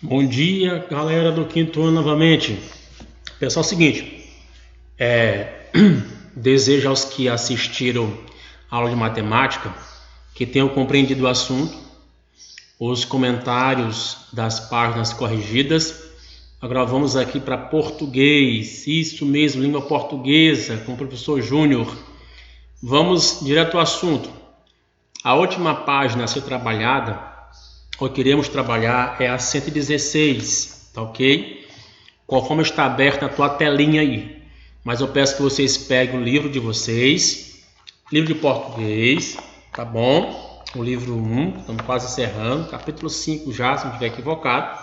Bom dia, galera do quinto ano novamente. Pessoal, é o seguinte, desejo aos que assistiram a aula de matemática que tenham compreendido o assunto, os comentários das páginas corrigidas. Agora vamos aqui para português, isso mesmo, língua portuguesa, com o professor Júnior. Vamos direto ao assunto. A última página a ser trabalhada, ou queremos trabalhar, é a 116, tá ok? Conforme está aberta a tua telinha aí. Mas eu peço que vocês peguem o livro de vocês, livro de português, tá bom? O livro 1, estamos quase encerrando, capítulo 5 já, se não estiver equivocado.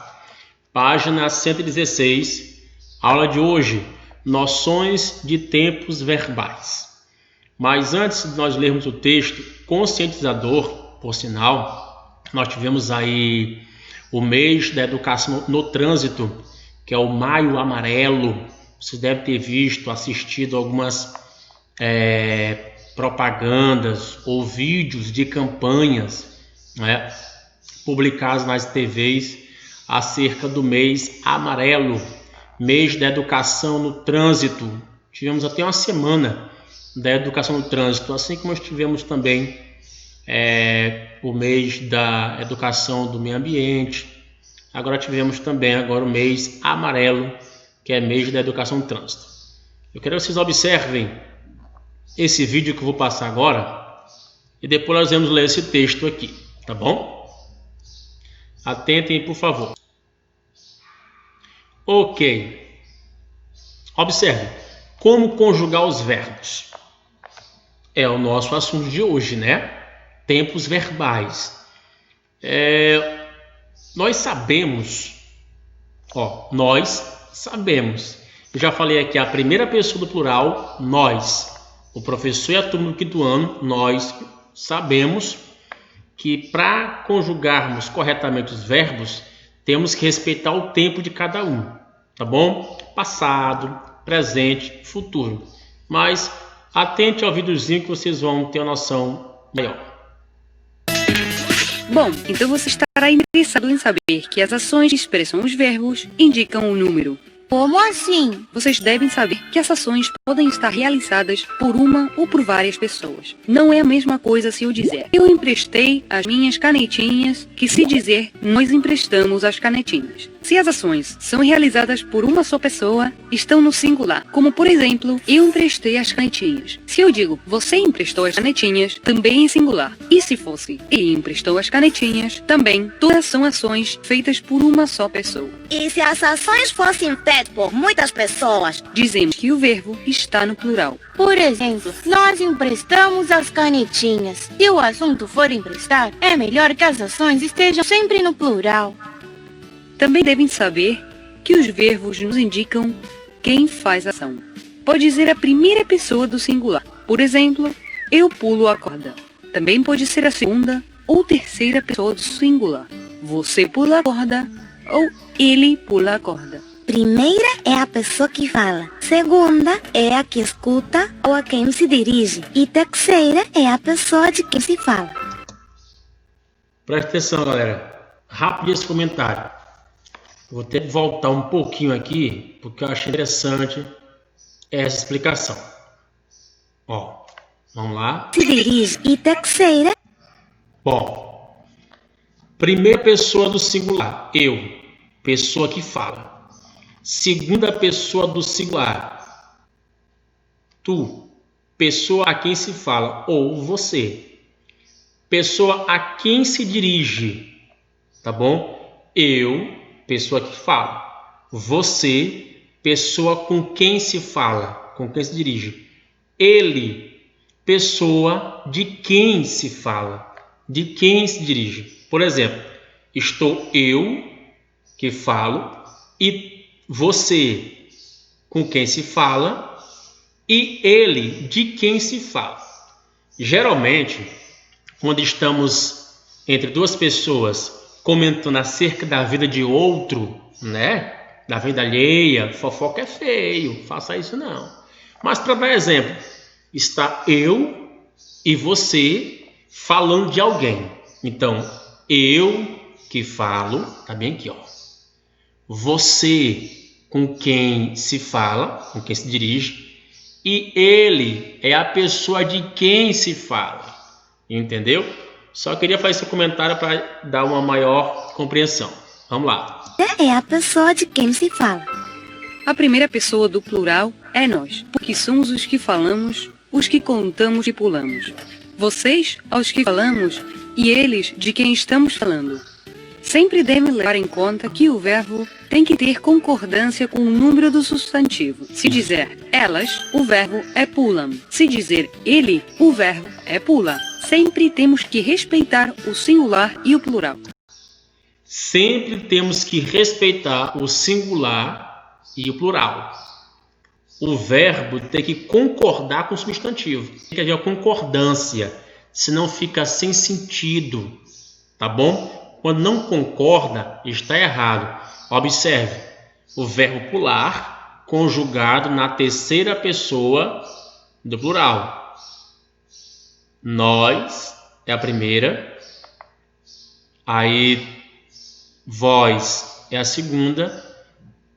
Página 116, aula de hoje, noções de tempos verbais. Mas antes de nós lermos o texto conscientizador, por sinal, nós tivemos aí o mês da educação no trânsito, que é o Maio Amarelo. Você deve ter visto, assistido algumas propagandas ou vídeos de campanhas, né, publicados nas TVs acerca do mês amarelo, mês da educação no trânsito. Tivemos até uma semana da educação no trânsito, assim como nós tivemos também o mês da educação do meio ambiente. Agora tivemos também o mês amarelo, que é mês da educação no trânsito. Eu quero que vocês observem esse vídeo que eu vou passar agora e depois nós vamos ler esse texto aqui, tá bom? Atentem, por favor. Ok. Observe como conjugar os verbos. É o nosso assunto de hoje, né? Tempos verbais. Nós sabemos, eu já falei aqui a primeira pessoa do plural, nós, o professor e a turma do quinto ano, nós sabemos que para conjugarmos corretamente os verbos, temos que respeitar o tempo de cada um, tá bom? Passado, presente, futuro. Mas atente ao videozinho que vocês vão ter uma noção maior. Bom, então você estará interessado em saber que as ações que expressam os verbos indicam um número. Como assim? Vocês devem saber que as ações podem estar realizadas por uma ou por várias pessoas. Não é a mesma coisa se eu dizer eu emprestei as minhas canetinhas que se dizer nós emprestamos as canetinhas. Se as ações são realizadas por uma só pessoa, estão no singular. Como, por exemplo, eu emprestei as canetinhas. Se eu digo você emprestou as canetinhas, também é singular. E se fosse ele emprestou as canetinhas, também todas são ações feitas por uma só pessoa. E se as ações fossem feitas por muitas pessoas? Dizemos que o verbo está no plural. Por exemplo, nós emprestamos as canetinhas. Se o assunto for emprestar, é melhor que as ações estejam sempre no plural. Também devem saber que os verbos nos indicam quem faz a ação. Pode ser a primeira pessoa do singular. Por exemplo, eu pulo a corda. Também pode ser a segunda ou terceira pessoa do singular. Você pula a corda ou ele pula a corda. Primeira é a pessoa que fala. Segunda é a que escuta ou a quem se dirige. E terceira é a pessoa de quem se fala. Presta atenção, galera. Rápido esse comentário. Vou ter que voltar um pouquinho aqui, porque eu achei interessante essa explicação. Vamos lá. Se dirige. E terceira. Bom, primeira pessoa do singular, eu, pessoa que fala. Segunda pessoa do singular, tu, pessoa a quem se fala, ou você. Pessoa a quem se dirige, tá bom? Eu, pessoa que fala. Você, pessoa com quem se fala, com quem se dirige. Ele, pessoa de quem se fala, de quem se dirige. Por exemplo, estou eu, que falo, e você, com quem se fala, e ele, de quem se fala. Geralmente, quando estamos entre duas pessoas comentando acerca da vida de outro, né? Da vida alheia, fofoca é feio, faça isso não. Mas para dar exemplo, está eu e você falando de alguém. Então, eu que falo, tá bem aqui, você com quem se fala, com quem se dirige, e ele é a pessoa de quem se fala. Entendeu? Só queria fazer esse comentário para dar uma maior compreensão. Vamos lá. É a pessoa de quem se fala. A primeira pessoa do plural é nós, porque somos os que falamos, os que contamos e pulamos. Vocês, aos que falamos, e eles, de quem estamos falando. Sempre devem levar em conta que o verbo tem que ter concordância com o número do substantivo. Se dizer elas, o verbo é pulam. Se dizer ele, o verbo é pula. Sempre temos que respeitar o singular e o plural. Sempre temos que respeitar o singular e o plural. O verbo tem que concordar com o substantivo. Tem que haver concordância, senão fica sem sentido. Tá bom? Quando não concorda, está errado. Observe, o verbo pular conjugado na terceira pessoa do plural. Nós é a primeira, aí vós é a segunda,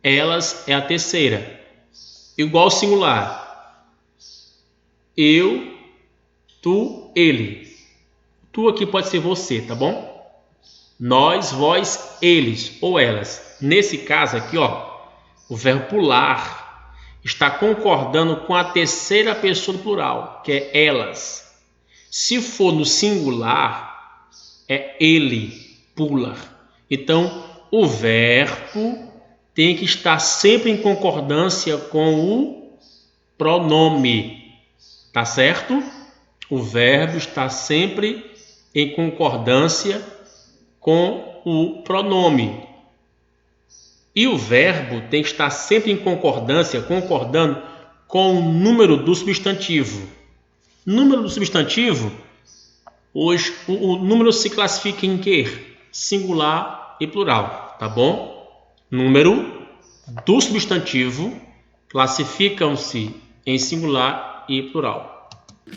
elas é a terceira. Igual ao singular. Eu, tu, ele. Tu aqui pode ser você, tá bom? Nós, vós, eles ou elas. Nesse caso aqui, ó, o verbo pular está concordando com a terceira pessoa do plural, que é elas. Se for no singular, é ele, pula. Então, o verbo tem que estar sempre em concordância com o pronome. Tá certo? O verbo está sempre em concordância com o pronome. E o verbo tem que estar sempre em concordância, concordando com o número do substantivo. Número do substantivo, hoje o número se classifica em quê? Singular e plural, tá bom? Número do substantivo classificam-se em singular e plural.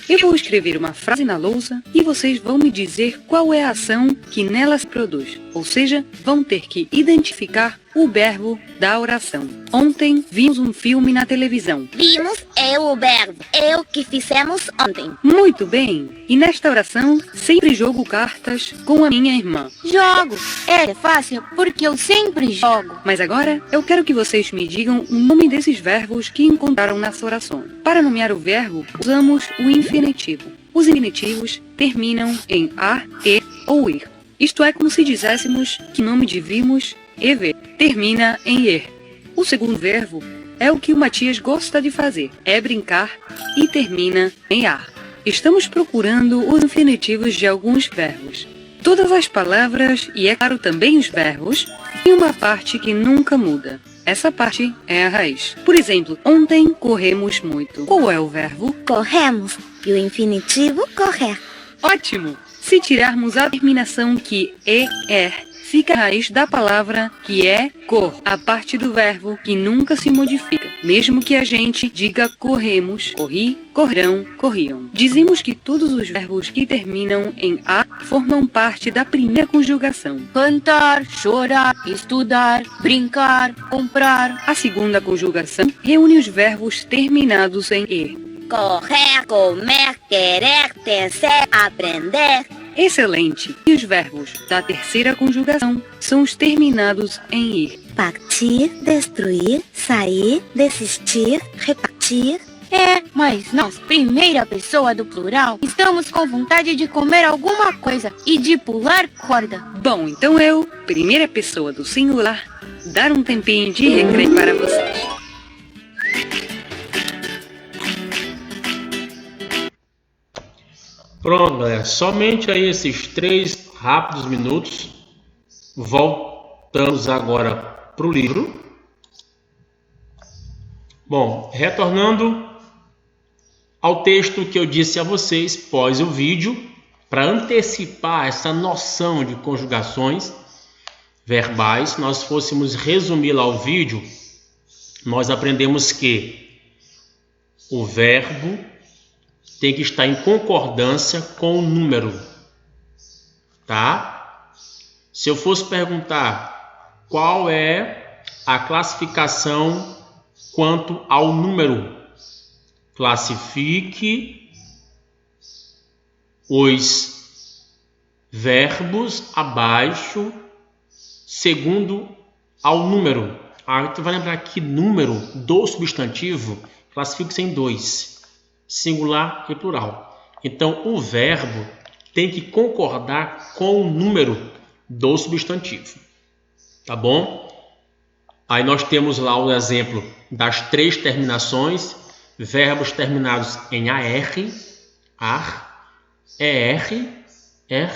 Eu vou escrever uma frase na lousa e vocês vão me dizer qual é a ação que nela se produz. Ou seja, vão ter que identificar o verbo da oração. Ontem vimos um filme na televisão. Vimos é o verbo. É o que fizemos ontem. Muito bem! E nesta oração, sempre jogo cartas com a minha irmã. Jogo. É fácil porque eu sempre jogo. Mas agora, eu quero que vocês me digam o nome desses verbos que encontraram nessa oração. Para nomear o verbo, usamos o infinitivo. Os infinitivos terminam em a, e ou ir. Isto é como se dizéssemos que o nome de vimos e ver termina em er. O segundo verbo é o que o Matias gosta de fazer, é brincar e termina em ar. Estamos procurando os infinitivos de alguns verbos. Todas as palavras, e é claro também os verbos, têm uma parte que nunca muda. Essa parte é a raiz. Por exemplo, ontem corremos muito. Qual é o verbo? Corremos. E o infinitivo correr. Ótimo! Se tirarmos a terminação que fica a raiz da palavra que é cor, a parte do verbo que nunca se modifica. Mesmo que a gente diga corremos, corri, corrão, corriam. Dizemos que todos os verbos que terminam em a formam parte da primeira conjugação. Cantar, chorar, estudar, brincar, comprar. A segunda conjugação reúne os verbos terminados em e. Correr, comer, querer, tecer, aprender. Excelente! E os verbos da terceira conjugação são os terminados em ir. Partir, destruir, sair, desistir, repartir. É, mas nós, primeira pessoa do plural, estamos com vontade de comer alguma coisa e de pular corda. Bom, então eu, primeira pessoa do singular, dar um tempinho de recreio para vocês. Pronto, galera. Somente aí esses 3 rápidos minutos. Voltamos agora para o livro. Bom, retornando ao texto que eu disse a vocês pós o vídeo, para antecipar essa noção de conjugações verbais, se nós fôssemos resumir lá o vídeo, nós aprendemos que o verbo tem que estar em concordância com o número, tá? Se eu fosse perguntar qual é a classificação quanto ao número. Classifique os verbos abaixo segundo ao número. Tu vai lembrar que número do substantivo classifica-se em dois, singular e plural. Então, o verbo tem que concordar com o número do substantivo. Tá bom? Aí nós temos lá o exemplo das 3 terminações, verbos terminados em AR, ER, ER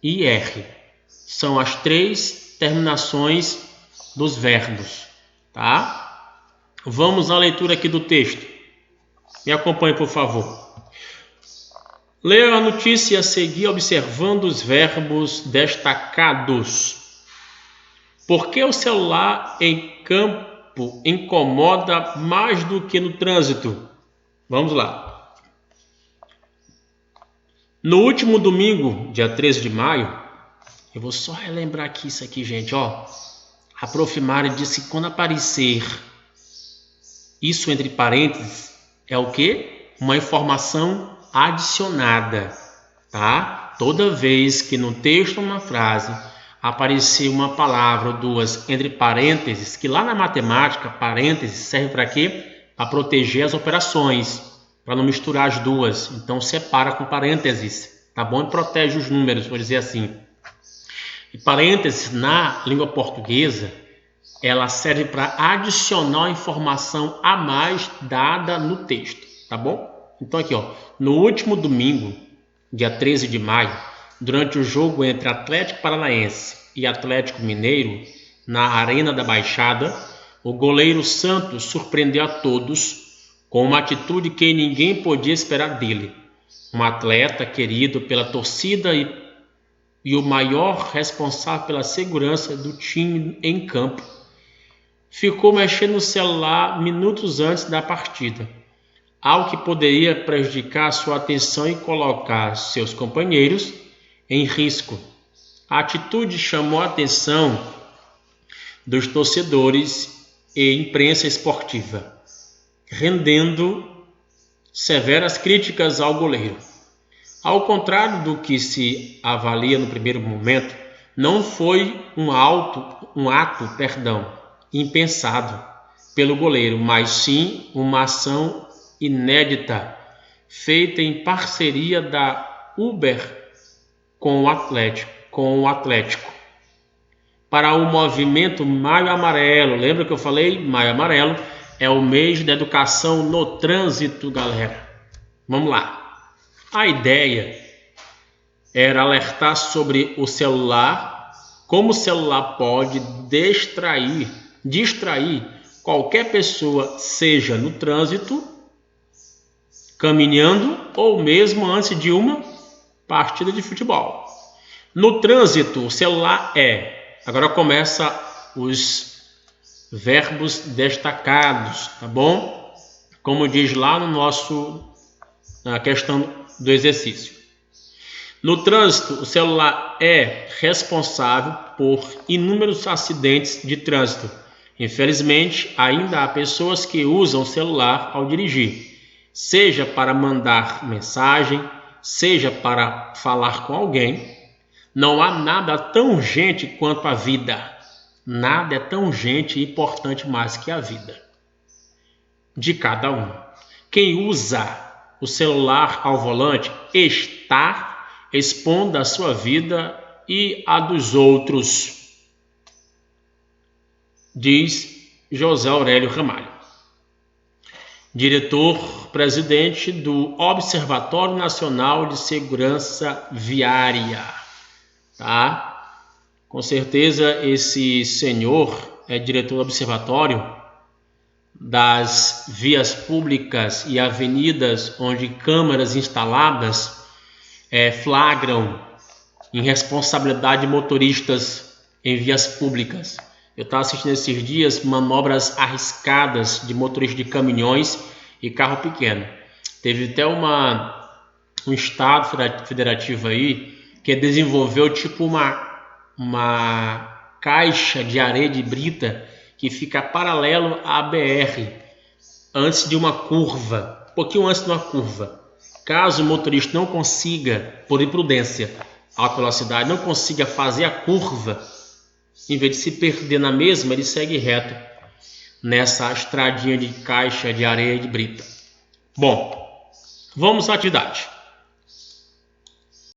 e R. São as 3 terminações dos verbos, tá? Vamos à leitura aqui do texto. Me acompanhe, por favor. Leia a notícia a seguir observando os verbos destacados. Por que o celular em campo incomoda mais do que no trânsito? Vamos lá. No último domingo, dia 13 de maio, eu vou só relembrar aqui isso aqui, gente, ó. A Prof. Mari disse que quando aparecer isso entre parênteses, é o quê? Uma informação adicionada, tá? Toda vez que no texto ou na frase aparecer uma palavra ou duas entre parênteses, que lá na matemática, parênteses serve para quê? Para proteger as operações, para não misturar as duas. Então separa com parênteses, tá bom? E protege os números, vou dizer assim. E parênteses na língua portuguesa, ela serve para adicionar a informação a mais dada no texto, tá bom? Então aqui, ó, no último domingo, dia 13 de maio, durante o jogo entre Atlético Paranaense e Atlético Mineiro, na Arena da Baixada, o goleiro Santos surpreendeu a todos com uma atitude que ninguém podia esperar dele. Um atleta querido pela torcida e o maior responsável pela segurança do time em campo, ficou mexendo no celular minutos antes da partida, algo que poderia prejudicar sua atenção e colocar seus companheiros em risco. A atitude chamou a atenção dos torcedores e imprensa esportiva, rendendo severas críticas ao goleiro. Ao contrário do que se avalia no primeiro momento, não foi um ato impensado pelo goleiro, mas sim uma ação inédita, feita em parceria da Uber com o Atlético. Para o movimento Maio Amarelo, lembra que eu falei? Maio Amarelo é o mês da educação no trânsito, galera. Vamos lá. A ideia era alertar sobre o celular, como o celular pode distrair qualquer pessoa, seja no trânsito, caminhando ou mesmo antes de uma partida de futebol. No trânsito, o celular agora começa os verbos destacados, tá bom? Como diz lá na questão do exercício. No trânsito, o celular é responsável por inúmeros acidentes de trânsito. Infelizmente, ainda há pessoas que usam o celular ao dirigir, seja para mandar mensagem, seja para falar com alguém. Não há nada tão urgente quanto a vida. Nada é tão urgente e importante mais que a vida de cada um. Quem usa o celular ao volante está expondo a sua vida e a dos outros, diz José Aurélio Ramalho, diretor-presidente do Observatório Nacional de Segurança Viária. Tá? Com certeza esse senhor é diretor do Observatório das vias públicas e avenidas onde câmeras instaladas flagram irresponsabilidade de motoristas em vias públicas. Eu estava assistindo esses dias manobras arriscadas de motoristas de caminhões e carro pequeno. Teve até um estado federativo aí que desenvolveu tipo uma caixa de areia de brita que fica paralelo à BR, antes de uma curva, um pouquinho antes de uma curva. Caso o motorista não consiga, por imprudência, alta velocidade, não consiga fazer a curva, em vez de se perder na mesma, ele segue reto nessa estradinha de caixa de areia e de brita. Bom, vamos à atividade.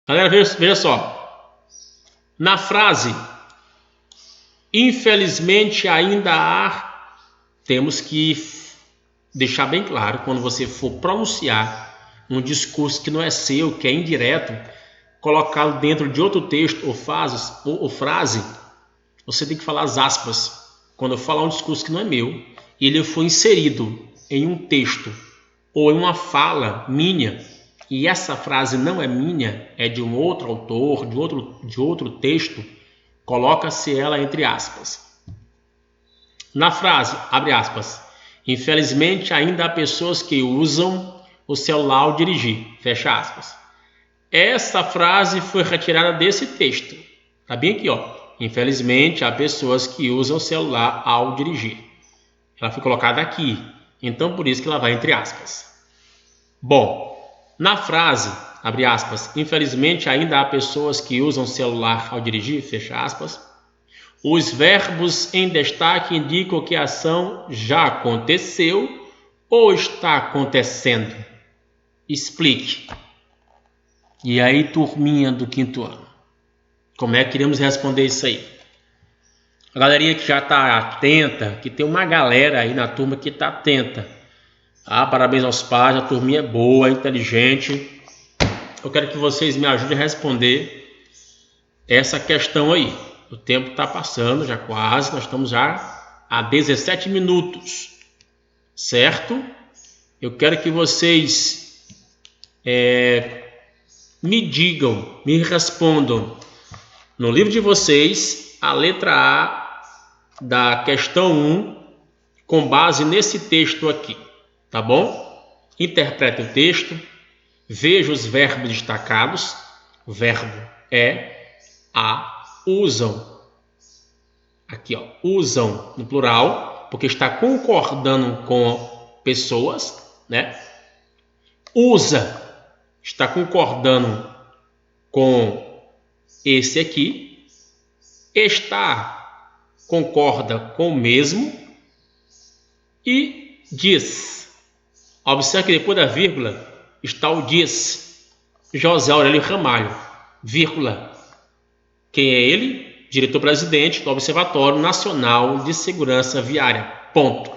Galera, veja só. Na frase, infelizmente ainda há, temos que deixar bem claro, quando você for pronunciar um discurso que não é seu, que é indireto, colocá-lo dentro de outro texto ou frase, você tem que falar as aspas. Quando eu falar um discurso que não é meu, e ele foi inserido em um texto ou em uma fala minha, e essa frase não é minha, é de um outro autor, de outro texto, coloca-se ela entre aspas. Na frase, abre aspas, infelizmente ainda há pessoas que usam o celular ao dirigir, fecha aspas. Essa frase foi retirada desse texto. Tá bem aqui, ó. Infelizmente há pessoas que usam o celular ao dirigir. Ela foi colocada aqui, então por isso que ela vai entre aspas. Bom, na frase, abre aspas, infelizmente ainda há pessoas que usam o celular ao dirigir, fecha aspas. Os verbos em destaque indicam que a ação já aconteceu ou está acontecendo. Explique. E aí, turminha do quinto ano, como é que iremos responder isso aí? A galerinha que já está atenta, que tem uma galera aí na turma que está atenta. Parabéns aos pais, a turminha é boa, inteligente. Eu quero que vocês me ajudem a responder essa questão aí. O tempo está passando, já quase, nós estamos já a 17 minutos, certo? Eu quero que vocês me digam, me respondam, no livro de vocês, a letra A da questão 1, com base nesse texto aqui, tá bom? Interprete o texto, veja os verbos destacados, o verbo é, usam, aqui ó, usam no plural, porque está concordando com pessoas, né? Usa, está concordando com esse aqui, está, concorda com o mesmo, e diz. Observe que depois da vírgula está o diz. José Aurélio Ramalho, vírgula. Quem é ele? Diretor-presidente do Observatório Nacional de Segurança Viária. Ponto.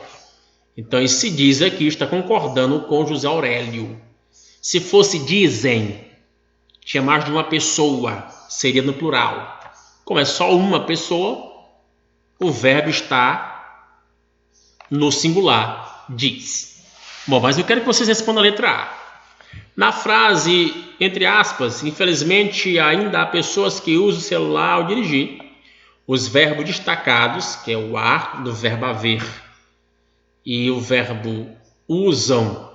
Então, esse diz aqui está concordando com José Aurélio. Se fosse dizem, tinha mais de uma pessoa, seria no plural. Como é só uma pessoa, o verbo está no singular, diz. Bom, mas eu quero que vocês respondam a letra A. Na frase, entre aspas, infelizmente ainda há pessoas que usam o celular ao dirigir. Os verbos destacados, que é o a do verbo haver, e o verbo usam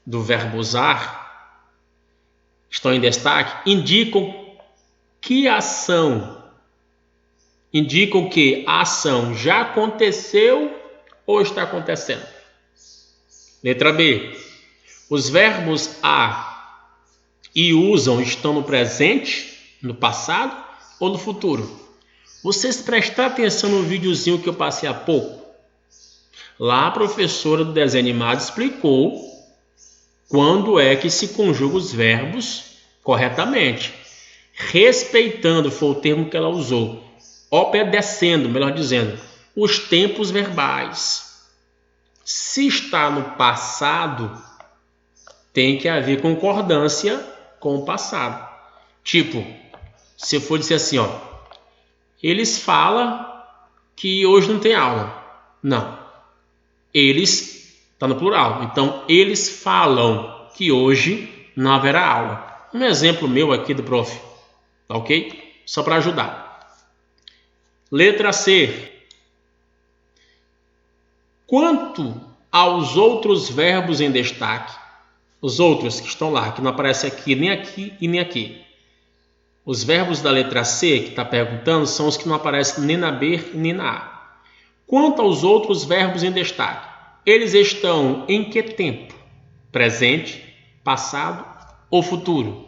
do verbo usar, estão em destaque, indicam que a ação já aconteceu ou está acontecendo. Letra B. Os verbos a e usam estão no presente, no passado ou no futuro? Vocês prestaram atenção no videozinho que eu passei há pouco? Lá a professora do desenho animado explicou quando é que se conjuga os verbos corretamente. Respeitando, foi o termo que ela usou. Obedecendo, melhor dizendo, os tempos verbais. Se está no passado, tem que haver concordância com o passado. Tipo, se eu for dizer assim, ó, eles falam que hoje não tem aula. Não. Eles, está no plural. Então, eles falam que hoje não haverá aula. Um exemplo meu aqui do prof. Tá ok? Só para ajudar. Letra C. Quanto aos outros verbos em destaque, os outros que estão lá, que não aparecem aqui e nem aqui. Os verbos da letra C, que está perguntando, são os que não aparecem nem na B nem na A. Quanto aos outros verbos em destaque, eles estão em que tempo? Presente, passado ou futuro?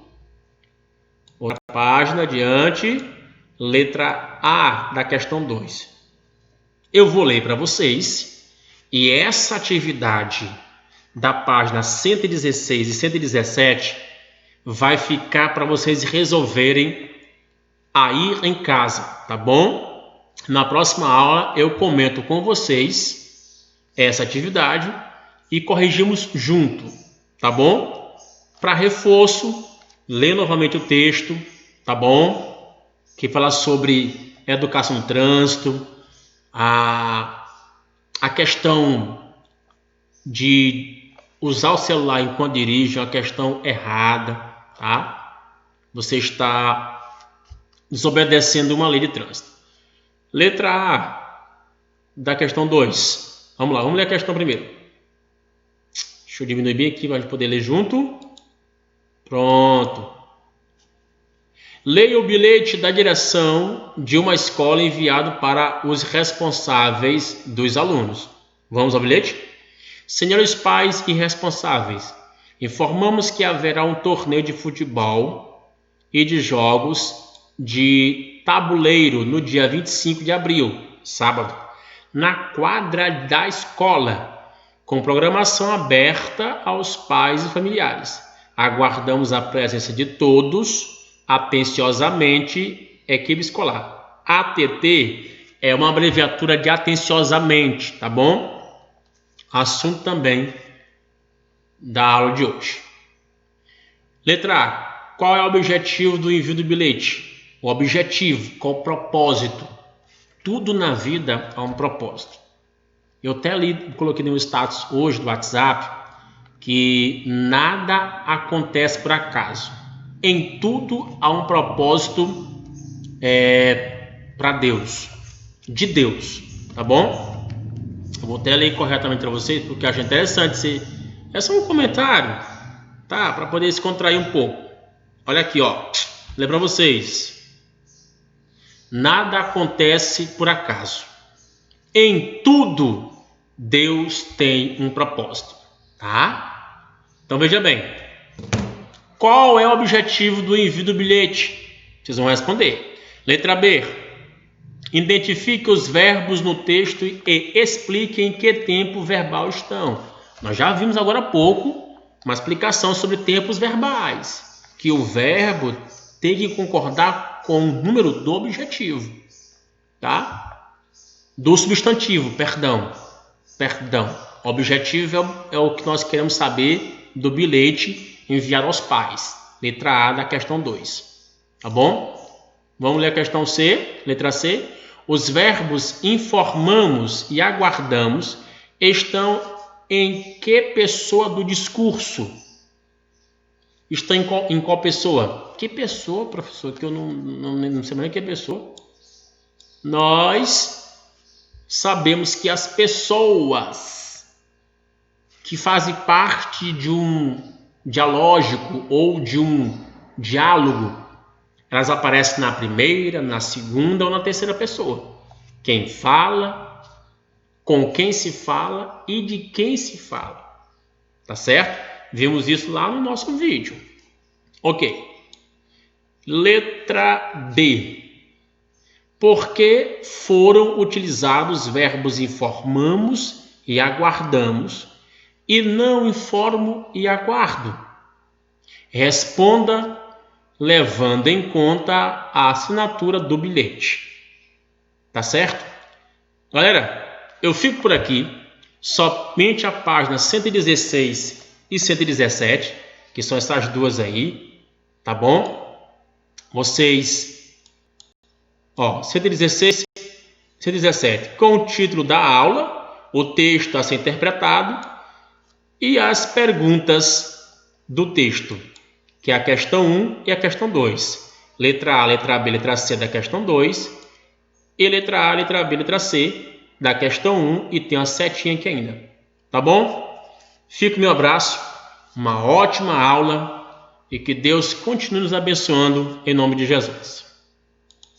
Outra página adiante, letra A da questão 2. Eu vou ler para vocês e essa atividade da página 116 e 117 vai ficar para vocês resolverem aí em casa, tá bom? Na próxima aula eu comento com vocês essa atividade e corrigimos junto, tá bom? Para reforço, lê novamente o texto, tá bom? Que fala sobre educação no trânsito, a questão de usar o celular enquanto dirige é uma questão errada, tá? Você está desobedecendo uma lei de trânsito. Letra A da questão 2. Vamos lá, vamos ler a questão primeiro. Deixa eu diminuir bem aqui para a gente poder ler junto. Pronto. Leia o bilhete da direção de uma escola enviado para os responsáveis dos alunos. Vamos ao bilhete? Senhores pais e responsáveis, informamos que haverá um torneio de futebol e de jogos de tabuleiro no dia 25 de abril, sábado, na quadra da escola, com programação aberta aos pais e familiares. Aguardamos a presença de todos, atenciosamente, equipe escolar. ATT é uma abreviatura de atenciosamente, tá bom? Assunto também da aula de hoje. Letra A. Qual é o objetivo do envio do bilhete? O objetivo, qual o propósito? Tudo na vida há um propósito. Eu até coloquei no status hoje do WhatsApp que nada acontece por acaso. Em tudo há um propósito para Deus, de Deus, tá bom? Eu vou até ler corretamente para vocês porque acho interessante. É só um comentário, tá? Para poder descontrair um pouco. Olha aqui, ó. Lembra vocês. Nada acontece por acaso. Em tudo, Deus tem um propósito, tá? Então veja bem. Qual é o objetivo do envio do bilhete? Vocês vão responder. Letra B. Identifique os verbos no texto e explique em que tempo verbal estão. Nós já vimos agora há pouco uma explicação sobre tempos verbais. Que o verbo tem que concordar com o número do objetivo, tá? Do substantivo, perdão. O objetivo é o que nós queremos saber do bilhete enviado aos pais. Letra A da questão 2, tá bom? Vamos ler a questão C, letra C. Os verbos informamos e aguardamos estão em que pessoa do discurso? Está em qual pessoa? Que pessoa, professor? Que eu não sei mais que pessoa. Nós sabemos que as pessoas que fazem parte de um dialógico ou de um diálogo, elas aparecem na primeira, na segunda ou na terceira pessoa. Quem fala, com quem se fala e de quem se fala. Tá certo? Vimos isso lá no nosso vídeo. Ok. Letra D. Por que foram utilizados verbos informamos e aguardamos e não informo e aguardo? Responda levando em conta a assinatura do bilhete. Tá certo? Galera, eu fico por aqui. Somente a página 116 e 117, que são essas duas aí, tá bom? Vocês, 116, 117, com o título da aula, o texto a ser interpretado e as perguntas do texto, que é a questão 1 e a questão 2. Letra A, letra B, letra C da questão 2 e letra A, letra B, letra C da questão 1 e tem uma setinha aqui ainda, tá bom? Fica o meu abraço, uma ótima aula e que Deus continue nos abençoando em nome de Jesus.